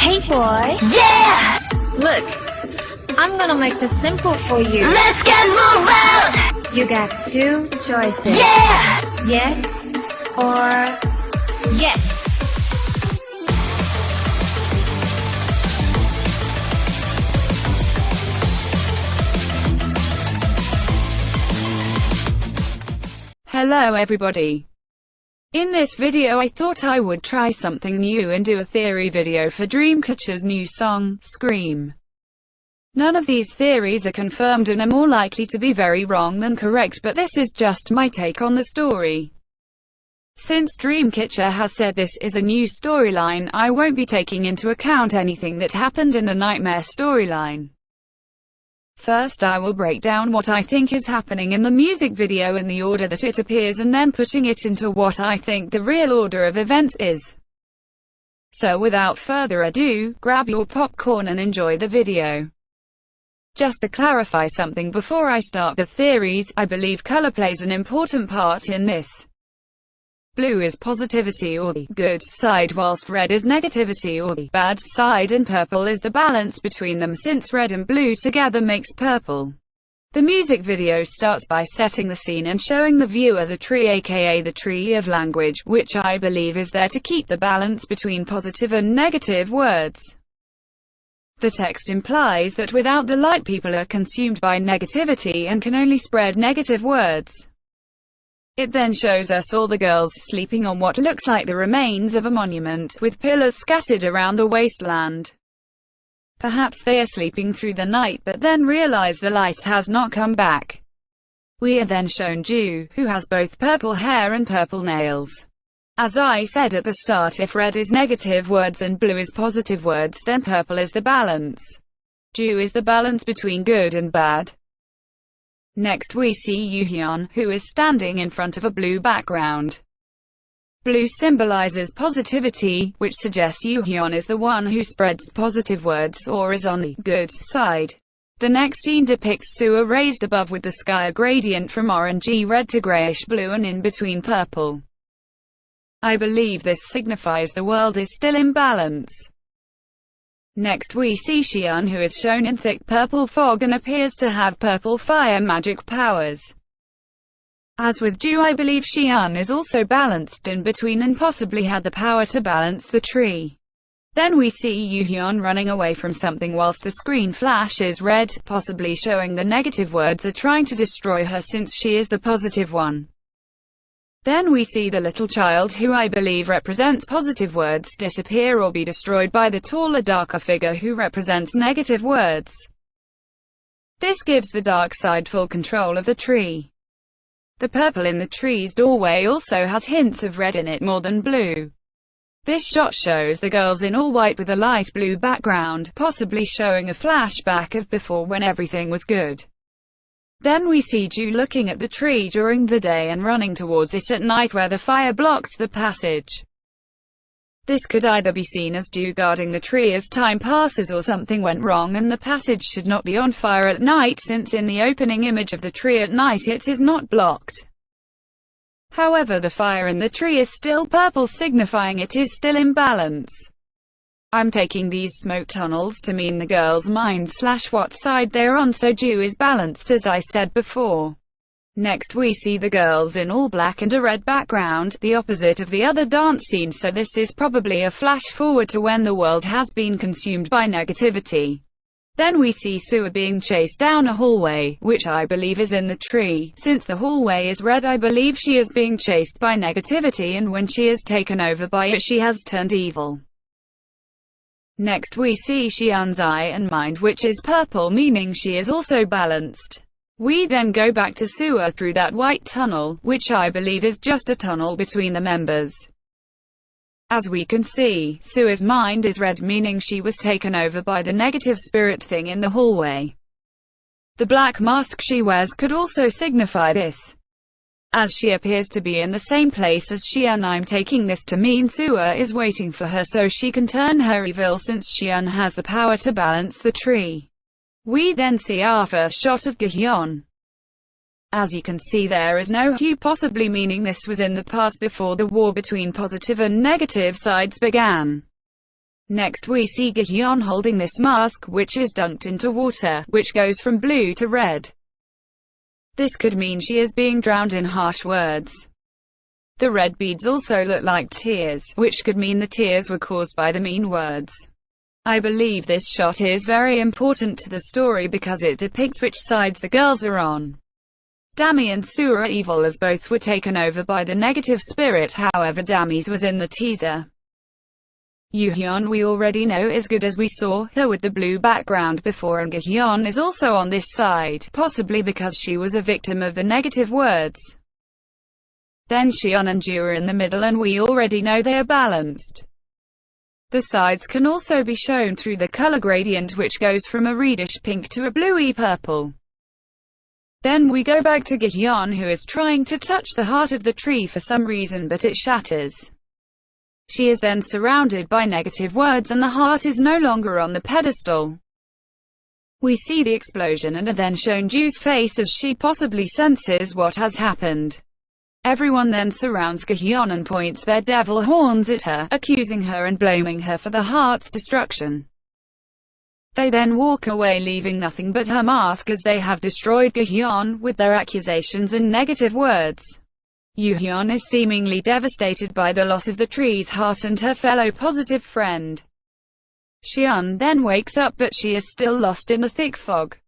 Hey boy. Yeah! Look, I'm gonna make this simple for you. Let's get move out! You got two choices. Yeah! Yes or yes. Hello everybody. In this video I thought I would try something new and do a theory video for Dreamcatcher's new song, Scream. None of these theories are confirmed and are more likely to be very wrong than correct, but this is just my take on the story. Since Dreamcatcher has said this is a new storyline, I won't be taking into account anything that happened in the Nightmare storyline. First I will break down what I think is happening in the music video in the order that it appears and then putting it into what I think the real order of events is. So without further ado, grab your popcorn and enjoy the video. Just to clarify something before I start the theories, I believe color plays an important part in this. Blue is positivity or the good side, whilst red is negativity or the bad side, and purple is the balance between them, since red and blue together makes purple. The music video starts by setting the scene and showing the viewer the tree, aka the tree of language, which I believe is there to keep the balance between positive and negative words. The text implies that without the light people are consumed by negativity and can only spread negative words. It then shows us all the girls sleeping on what looks like the remains of a monument, with pillars scattered around the wasteland. Perhaps they are sleeping through the night but then realize the light has not come back. We are then shown Ju, who has both purple hair and purple nails. As I said at the start, if red is negative words and blue is positive words, then purple is the balance. Ju is the balance between good and bad. Next we see Yoo-hyun, who is standing in front of a blue background. Blue symbolizes positivity, which suggests Yoo-hyun is the one who spreads positive words or is on the good side. The next scene depicts Suha raised above with the sky, a gradient from orangey red to grayish blue and in between purple. I believe this signifies the world is still in balance. Next we see Xian, who is shown in thick purple fog and appears to have purple fire magic powers. As with Ju, I believe Xian is also balanced in between and possibly had the power to balance the tree. Then we see Yoo-hyun running away from something whilst the screen flashes red, possibly showing the negative words are trying to destroy her since she is the positive one. Then we see the little child, who I believe represents positive words, disappear or be destroyed by the taller, darker figure who represents negative words. This gives the dark side full control of the tree. The purple in the tree's doorway also has hints of red in it more than blue. This shot shows the girls in all white with a light blue background, possibly showing a flashback of before when everything was good. Then we see Ju looking at the tree during the day and running towards it at night where the fire blocks the passage. This could either be seen as Ju guarding the tree as time passes, or something went wrong and the passage should not be on fire at night, since in the opening image of the tree at night it is not blocked. However, the fire in the tree is still purple, signifying it is still in balance. I'm taking these smoke tunnels to mean the girls' minds / what side they're on, so Ju is balanced as I said before. Next we see the girls in all black and a red background, the opposite of the other dance scene, so this is probably a flash forward to when the world has been consumed by negativity. Then we see Suha being chased down a hallway, which I believe is in the tree. Since the hallway is red, I believe she is being chased by negativity, and when she is taken over by it she has turned evil. Next we see Xian's eye and mind, which is purple, meaning she is also balanced. We then go back to Suha through that white tunnel, which I believe is just a tunnel between the members. As we can see, Suha's mind is red, meaning she was taken over by the negative spirit thing in the hallway. The black mask she wears could also signify this. As she appears to be in the same place as Xian, I'm taking this to mean Suha is waiting for her so she can turn her evil, since Xian has the power to balance the tree. We then see our first shot of Gi-hyun. As you can see, there is no hue, possibly meaning this was in the past before the war between positive and negative sides began. Next we see Gi-hyun holding this mask, which is dunked into water, which goes from blue to red. This could mean she is being drowned in harsh words. The red beads also look like tears, which could mean the tears were caused by the mean words. I believe this shot is very important to the story because it depicts which sides the girls are on. Dami and Sue are evil as both were taken over by the negative spirit, however Dami's was in the teaser. Yoo-hyun we already know is good as we saw her with the blue background before, and Gi-hyun is also on this side, possibly because she was a victim of the negative words. Then Shion and Ju are in the middle and we already know they are balanced. The sides can also be shown through the color gradient, which goes from a reddish pink to a bluey purple. Then we go back to Gi-hyun, who is trying to touch the heart of the tree for some reason, but it shatters. She is then surrounded by negative words and the heart is no longer on the pedestal. We see the explosion and are then shown Ju's face as she possibly senses what has happened. Everyone then surrounds Gi-hyun and points their devil horns at her, accusing her and blaming her for the heart's destruction. They then walk away, leaving nothing but her mask, as they have destroyed Gi-hyun with their accusations and negative words. Yoo-hyun is seemingly devastated by the loss of the tree's heart and her fellow positive friend. Shion then wakes up, but she is still lost in the thick fog.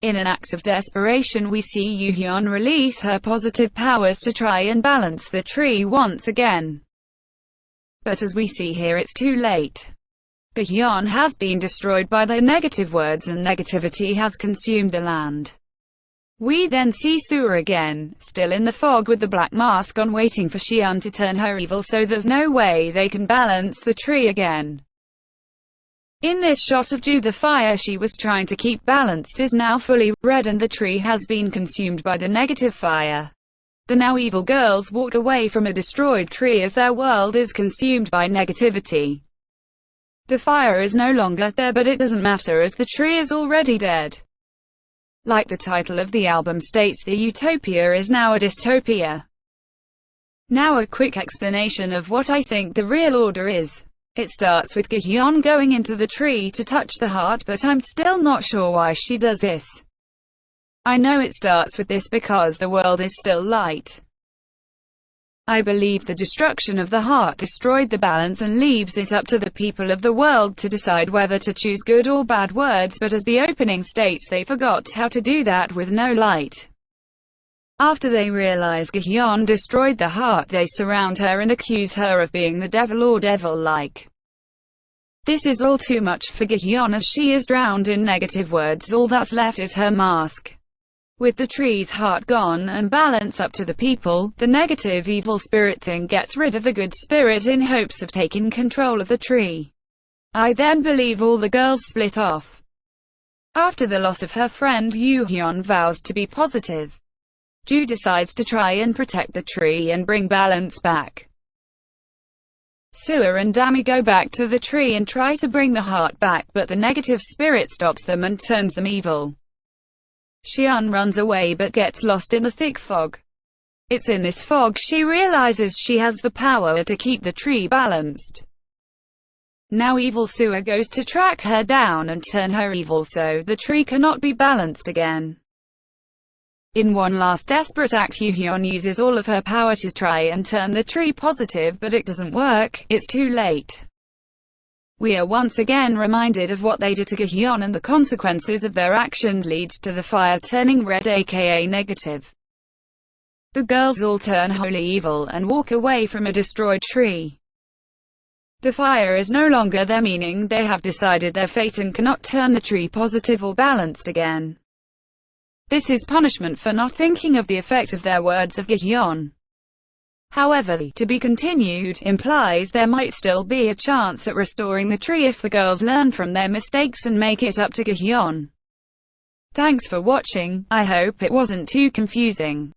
In an act of desperation we see Yoo-hyun release her positive powers to try and balance the tree once again. But as we see here, it's too late. Gi-hyun has been destroyed by the negative words and negativity has consumed the land. We then see Sue again, still in the fog with the black mask on, waiting for Shion to turn her evil, so there's no way they can balance the tree again. In this shot of Ju, the fire she was trying to keep balanced is now fully red and the tree has been consumed by the negative fire. The now evil girls walk away from a destroyed tree as their world is consumed by negativity. The fire is no longer there, but it doesn't matter as the tree is already dead. Like the title of the album states, the utopia is now a dystopia. Now a quick explanation of what I think the real order is. It starts with Gi-hyun going into the tree to touch the heart, but I'm still not sure why she does this. I know it starts with this because the world is still light. I believe the destruction of the heart destroyed the balance and leaves it up to the people of the world to decide whether to choose good or bad words, but as the opening states, they forgot how to do that with no light. After they realize Gi-hyun destroyed the heart, they surround her and accuse her of being the devil or devil-like. This is all too much for Gi-hyun as she is drowned in negative words. All that's left is her mask. With the tree's heart gone and balance up to the people, the negative evil spirit thing gets rid of the good spirit in hopes of taking control of the tree. I then believe all the girls split off. After the loss of her friend, Yoo-hyun vows to be positive. Ju decides to try and protect the tree and bring balance back. Sue and Dami go back to the tree and try to bring the heart back, but the negative spirit stops them and turns them evil. Shion runs away but gets lost in the thick fog. It's in this fog she realizes she has the power to keep the tree balanced. Now evil Sue goes to track her down and turn her evil so the tree cannot be balanced again. In one last desperate act, Yoo-hyun uses all of her power to try and turn the tree positive, but it doesn't work. It's too late. We are once again reminded of what they did to Gi-hyun, and the consequences of their actions leads to the fire turning red, aka negative. The girls all turn wholly evil and walk away from a destroyed tree. The fire is no longer there, meaning they have decided their fate and cannot turn the tree positive or balanced again. This is punishment for not thinking of the effect of their words of Gi-hyun. However, to be continued implies there might still be a chance at restoring the tree if the girls learn from their mistakes and make it up to Gi-hyun. Thanks for watching. I hope it wasn't too confusing.